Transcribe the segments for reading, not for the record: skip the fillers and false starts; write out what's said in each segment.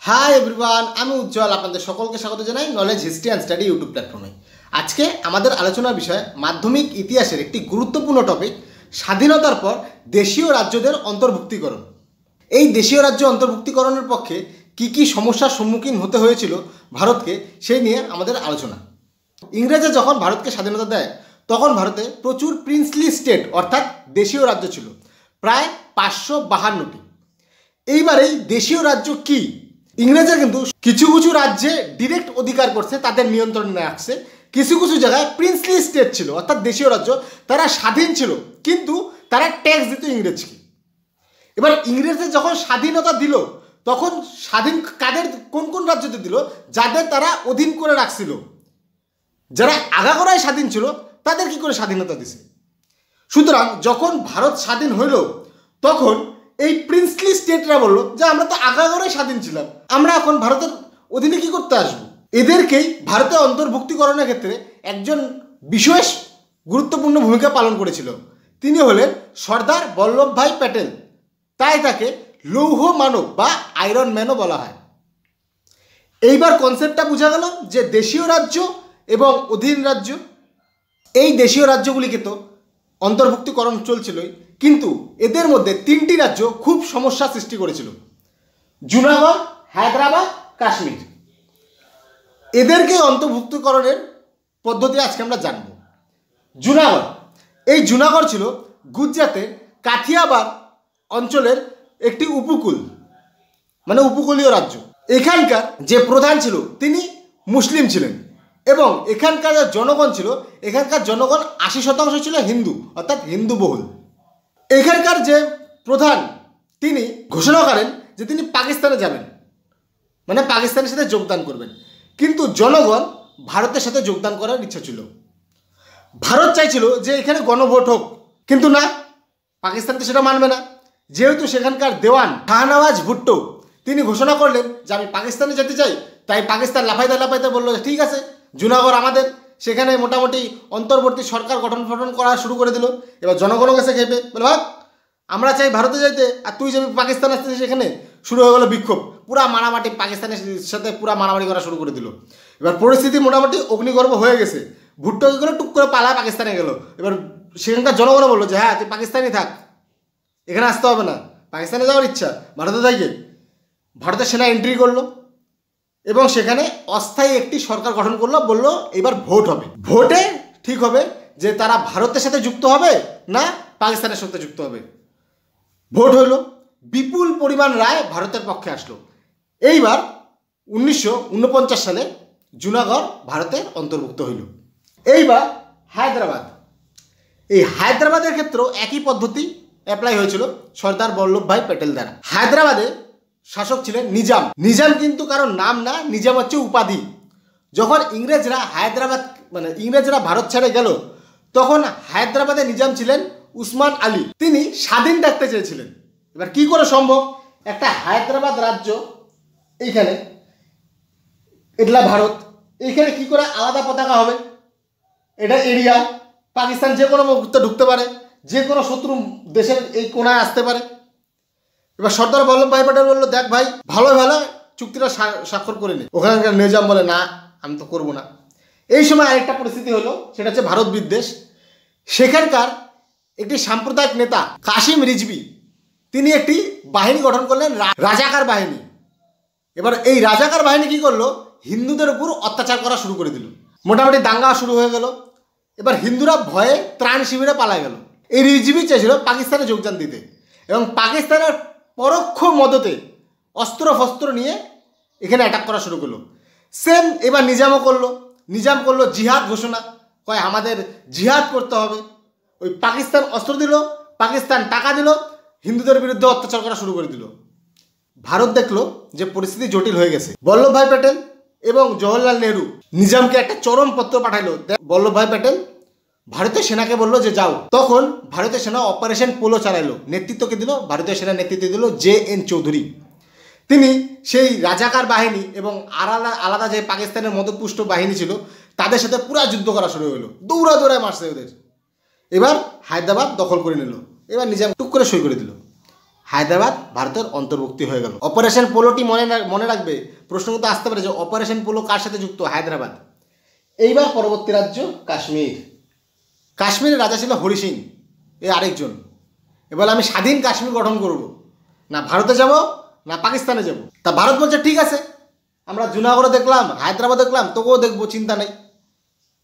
Hi everyone, আমি উজ্জ্বল আপনাদের সকলকে স্বাগত জানাই knowledge history and study YouTube প্ল্যাটফর্মে। আজকে আমাদের আলোচনার বিষয় মাধ্যমিক ইতিহাসের একটি গুরুত্বপূর্ণ টপিক, স্বাধীনতার পর দেশীয় রাজ্যদের অন্তর্ভুক্তিকরণ। এই দেশীয় রাজ্য অন্তর্ভুক্তিকরণের পক্ষে কি কি সমস্যার সম্মুখীন হতে হয়েছিল ভারতকে, সেই নিয়ে আমাদের আলোচনা। ইংরেজরা যখন ভারতকে স্বাধীনতা দেয় তখন ভারতে প্রচুর প্রিন্সলি স্টেট অর্থাৎ দেশীয় রাজ্য ছিল, প্রায় 552টি। এইবার এই দেশীয় রাজ্য কি? ইংরেজরা কিন্তু কিছু কিছু রাজ্যে ডিরেক্ট অধিকার করছে, তাদের নিয়ন্ত্রণে রাখছে। কিছু কিছু জায়গায় প্রিন্সলি স্টেট ছিল অর্থাৎ দেশীয় রাজ্য, তারা স্বাধীন ছিল কিন্তু তারা ট্যাক্স দিত ইংরেজকে। এবার ইংরেজদের যখন স্বাধীনতা দিল তখন স্বাধীন কাদের কোন কোন রাজ্যতে দিল? যাদের তারা অধীন করে রাখছিল। যারা আগাগোড়ায় স্বাধীন ছিল তাদের কি করে স্বাধীনতা দিছে? সুতরাং যখন ভারত স্বাধীন হইল তখন এই প্রিন্সলি স্টেটরা বললো যে আমরা তো আগাগোড়াই স্বাধীন ছিলাম, আমরা এখন ভারতের অধীনে কি করতে আসবো? এদেরকেই ভারতে অন্তর্ভুক্তিকরণের ক্ষেত্রে একজন বিশেষ গুরুত্বপূর্ণ ভূমিকা পালন করেছিল। তিনি হলেন সর্দার বল্লভভাই প্যাটেল, তাই তাকে লৌহ মানব বা আয়রন ম্যানও বলা হয়। এইবার কনসেপ্টটা বোঝা গেল যে দেশীয় রাজ্য এবং অধীন রাজ্য, এই দেশীয় রাজ্যগুলিকে তো অন্তর্ভুক্তিকরণ চলছিলই, কিন্তু এদের মধ্যে তিনটি রাজ্য খুব সমস্যা সৃষ্টি করেছিল: জুনাগড়, হায়দ্রাবাদ, কাশ্মীর। এদেরকে অন্তর্ভুক্তিকরণের পদ্ধতি আজকে আমরা জানব। জুনাগড়, এই জুনাগড় ছিল গুজরাটের কাথিয়াবাড় অঞ্চলের একটি উপকূল, মানে উপকূলীয় রাজ্য। এখানকার যে প্রধান ছিল তিনি মুসলিম ছিলেন এবং এখানকার জনগণ ছিল, এখানকার জনগণ 80% ছিল হিন্দু অর্থাৎ হিন্দু বহুল। এখানকার যে প্রধান তিনি ঘোষণা করেন যে তিনি পাকিস্তানে যাবেন, মানে পাকিস্তানের সাথে যোগদান করবেন, কিন্তু জনগণ ভারতের সাথে যোগদান করার ইচ্ছা ছিল। ভারত চাইছিল যে এখানে গণভোট হোক, কিন্তু না, পাকিস্তান তো সেটা মানবে না। যেহেতু সেখানকার দেওয়ান শাহনওয়াজ ভুট্টো তিনি ঘোষণা করলেন যে আমি পাকিস্তানে যেতে চাই, তাই পাকিস্তান লাফাইতে লাফাইতে বললো যে ঠিক আছে, জুনাগড় আমাদের। সেখানে মোটামুটি অন্তর্বর্তী সরকার গঠন করা শুরু করে দিল। এবার জনগণের কাছে খেপে বলে ভাব, আমরা চাই ভারতে যাইতে আর তুই যাবি পাকিস্তান আসতে। সেখানে শুরু হয়ে গেল বিক্ষোভ, পুরা মারামারি, পাকিস্তানের সাথে পুরা মারামারি করা শুরু করে দিল। এবার পরিস্থিতি মোটামুটি অগ্নিগর্ভ হয়ে গেছে। ভুট্টো কি করে টুক করে পালায় পাকিস্তানে গেল। এবার সেখানকার জনগণ বললো যে হ্যাঁ তুই পাকিস্তানই থাক, এখানে আসতে হবে না, পাকিস্তানে যাওয়ার ইচ্ছা ভারতে থাকে। ভারতের সেনা এন্ট্রি করলো এবং সেখানে অস্থায়ী একটি সরকার গঠন করলো। বললো এবার ভোট হবে, ভোটে ঠিক হবে যে তারা ভারতের সাথে যুক্ত হবে না পাকিস্তানের সাথে যুক্ত হবে। ভোট হইল, বিপুল পরিমাণ রায় ভারতের পক্ষে আসলো। এইবার 1949 সালে জুনাগড় ভারতের অন্তর্ভুক্ত হইল। এইবার হায়দ্রাবাদ, এই হায়দ্রাবাদের ক্ষেত্রেও একই পদ্ধতি অ্যাপ্লাই হয়েছিল সর্দার বল্লভভাই প্যাটেল দ্বারা। হায়দ্রাবাদে শাসক ছিলেন নিজাম। নিজাম কিন্তু কারণ নাম না, নিজাম হচ্ছে উপাধি। যখন ইংরেজরা ইংরেজরা ভারত ছেড়ে গেল তখন হায়দ্রাবাদে নিজাম ছিলেন উসমান আলী। তিনি স্বাধীন থাকতে চেয়েছিলেন। এবার কি করে সম্ভব? একটা হায়দ্রাবাদ রাজ্য এইখানে, এগুলা ভারত, এইখানে কি করে আলাদা পতাকা হবে? এটা এরিয়া, পাকিস্তান যে কোনো মুহূর্তে ঢুকতে পারে, যে কোনো শত্রু দেশের এই কোনায় আসতে পারে। এবার সর্দার বল্লভভাই প্যাটেল বললো দেখ ভাই, ভালো ভালো চুক্তিটা স্বাক্ষর করে নি। ওখানকার নিজাম বলে না, আমি তো করবো না। এই সময় আরেকটা পরিস্থিতি হলো, সেটা হচ্ছে ভারত বিদ্বেষ। সেখানকার একটি সাম্প্রদায়িক নেতা কাসিম রিজভি তিনি একটি বাহিনী গঠন করলেন, রাজাকার বাহিনী। এবার এই রাজাকার বাহিনী কি করলো? হিন্দুদের উপর অত্যাচার করা শুরু করে দিল। মোটামুটি দাঙ্গা শুরু হয়ে গেল। এবার হিন্দুরা ভয়ে ত্রাণ শিবিরে পালায় গেল। এই রিজভি চেয়েছিল পাকিস্তানে যোগদান দিতে এবং পাকিস্তানের পরোক্ষ মদতে অস্ত্র ফস্ত্র নিয়ে এখানে অ্যাটাক করা শুরু করলো। সেম এবার নিজামও করলো। নিজাম করলো জিহাদ ঘোষণা, কয় আমাদের জিহাদ করতে হবে। ওই পাকিস্তান অস্ত্র দিল, পাকিস্তান টাকা দিল, হিন্দুদের বিরুদ্ধে অত্যাচার করা শুরু করে দিল। ভারত দেখলো যে পরিস্থিতি জটিল হয়ে গেছে। বল্লভভাই প্যাটেল এবং জওহরলাল নেহরু নিজামকে একটা চরম পত্র পাঠাইলো। বল্লভভাই প্যাটেল ভারতীয় সেনাকে বললো যে যাও। তখন ভারতীয় সেনা অপারেশন পোলো চালাইলো। নেতৃত্বকে দিল, ভারতীয় সেনার নেতৃত্ব দিল JN চৌধুরী। তিনি সেই রাজাকার বাহিনী এবং আলাদা আলাদা যে পাকিস্তানের মদতপুষ্ট বাহিনী ছিল তাদের সাথে পুরা যুদ্ধ করা শুরু হলো। দৌড়ায় মারছে ওদের। এবার হায়দ্রাবাদ দখল করে নিল। এবার নিজাম টুক করে সই করে দিল। হায়দ্রাবাদ ভারতের অন্তর্ভুক্তি হয়ে গেল। অপারেশন পোলোটি মনে রাখবে, প্রশ্ন কিন্তু আসতে পারে যে অপারেশন পোলো কার সাথে যুক্ত? হায়দ্রাবাদ। এইবার পরবর্তী রাজ্য কাশ্মীর। কাশ্মীরের রাজা ছিল হরি সিং, এ আরেকজন। এবার আমি স্বাধীন কাশ্মীর গঠন করব, না ভারতে যাব না পাকিস্তানে যাব। তা ভারত বলছে ঠিক আছে, আমরা জুনাগড়ে দেখলাম, হায়দ্রাবাদ দেখলাম, তোকেও দেখবো, চিন্তা নেই,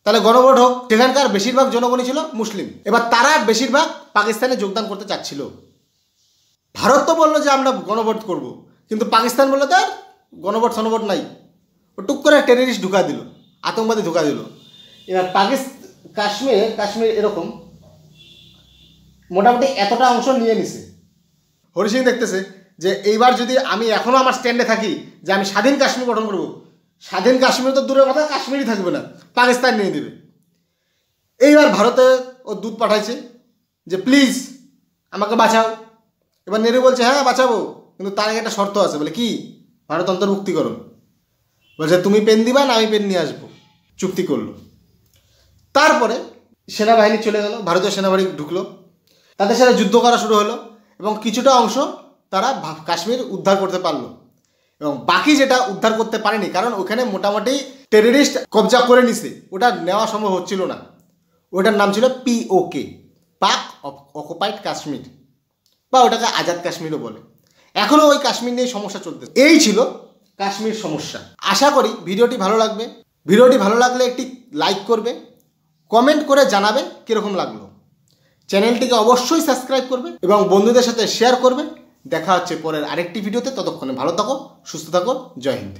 তাহলে গণভোট হোক। সেখানকার বেশিরভাগ জনগণই ছিল মুসলিম। এবার তারা বেশিরভাগ পাকিস্তানে যোগদান করতে চাচ্ছিল। ভারত তো বললো যে আমরা গণভোট করব, কিন্তু পাকিস্তান বললো তার গণভোট সনভোট নাই। ও টুক করে টেররিস্ট ঢুকা দিল, আতঙ্কবাদী ঢুকা দিল। এবার কাশ্মীর এরকম মোটামুটি এতটা অংশ নিয়ে নিছে। হরি সিং দেখতেছে যে এইবার যদি আমি এখনও আমার স্ট্যান্ডে থাকি যে আমি স্বাধীন কাশ্মীর গঠন করব, স্বাধীন কাশ্মীর তো দূরের কথা, কাশ্মীরই থাকবে না, পাকিস্তান নিয়ে দেবে। এইবার ভারতে ও দূত পাঠাইছে যে প্লিজ আমাকে বাঁচাও। এবার নেহরু বলছে হ্যাঁ বাঁচাবো, কিন্তু তার আগে একটা শর্ত আছে। বলে কি? ভারত অন্তর্ভুক্তিকরণ। বলছে তুমি পেন দিবা না আমি পেন নিয়ে আসবো। চুক্তি করলো। তারপরে সেনাবাহিনী চলে গেল, ভারতীয় সেনাবাহিনী ঢুকলো, তাদের সাথে যুদ্ধ করা শুরু হলো এবং কিছুটা অংশ তারা কাশ্মীর উদ্ধার করতে পারলো এবং বাকি যেটা উদ্ধার করতে পারেনি, কারণ ওখানে মোটামুটি টেররিস্ট কবজা করে নিছে, ওটা নেওয়া সম্ভব হচ্ছিল না। ওটার নাম ছিল POK, পাক অকুপাইড কাশ্মীর, বা ওটাকে আজাদ কাশ্মীরও বলে। এখনও ওই কাশ্মীর নিয়ে সমস্যা চলতেছে। এই ছিল কাশ্মীর সমস্যা। আশা করি ভিডিওটি ভালো লাগবে। ভিডিওটি ভালো লাগলে একটি লাইক করবে, কমেন্ট করে জানাবে কীরকম লাগলো। চ্যানেলটিকে অবশ্যই সাবস্ক্রাইব করবে এবং বন্ধুদের সাথে শেয়ার করবে। দেখা হচ্ছে পরের আরেকটি ভিডিওতে। ততক্ষণে ভালো থাকো, সুস্থ থাকো। জয় হিন্দ।